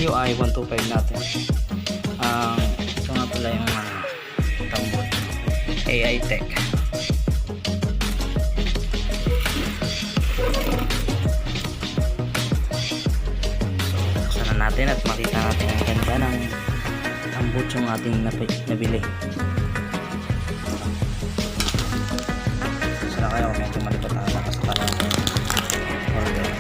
niyo i125 natin. Ito nga pala yung tambot AI Tech. So buksan na natin at makita natin ang ganda ng tambot yung ating nabili. Sana kayo medyo malikot na kasi parang order.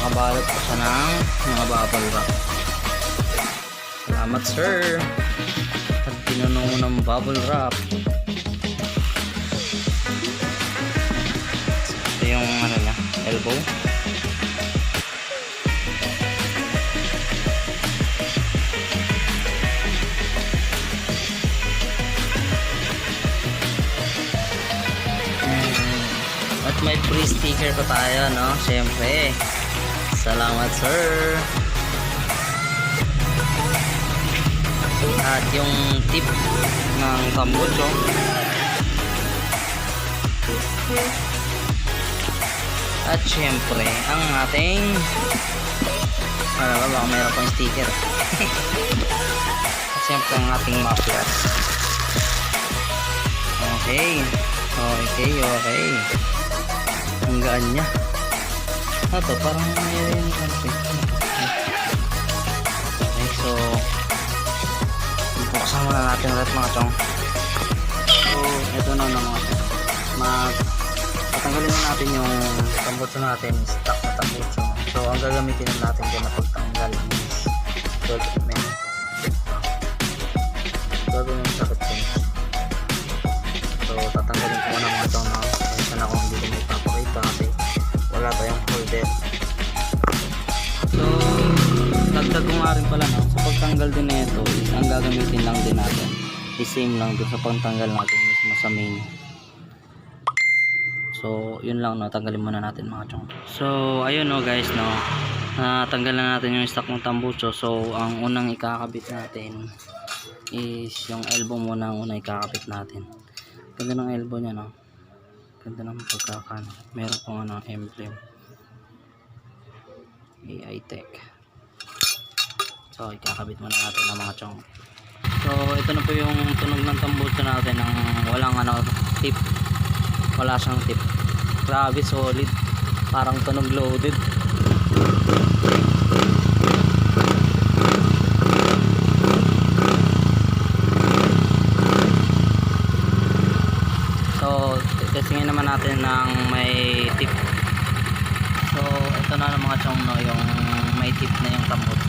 Nakabalot ko siya ng mga bubble wrap. Salamat sir at pinuno ng bubble wrap. Ito yung niya, elbow. At may free sticker pa tayo, no? Siyempre. Salamat sir. At yung tip ng tambucho. At syempre ang ating baka mayroon pang sticker. At syempre ang ating muffler. Okay. Ang gaan niya. Ito parang may okay, so buksan muna natin ulit mga chong. So ito na mga chong, patanggalin na natin yung tambutso natin, stock na tambutso. So ang gagamitin natin din na pagtanggal is gold men. Gagawin yung sakit ko. So tatanggalin ko muna mga chong, no? Kasi na kung hindi ko may papakita kasi wala tayong holder. So dagdag ko nga rin pala, no? Sa pagtanggal din na ito is ang gagamitin lang din natin is same lang dun sa pagtanggal natin mismo sa main. So yun lang, no? Tanggalin muna natin mga chong. So ayun, no guys, no? Tanggal na natin yung stock ng tambucho. So ang unang ikakabit natin is yung elbow muna ang unang ikakabit natin. Ganda ng elbow nya, no? Ganda ng pagkakan. Meron pang emblem AI Tech. So ikakabit muna natin ng mga chong. So ito na po yung tunog ng tambucho natin ng walang tip. Wala siyang tip. Grabe, solid. Parang tunog loaded. So testingin naman natin ng may tip. So ito na ng mga chong, no, yung may tip na yung tambutso.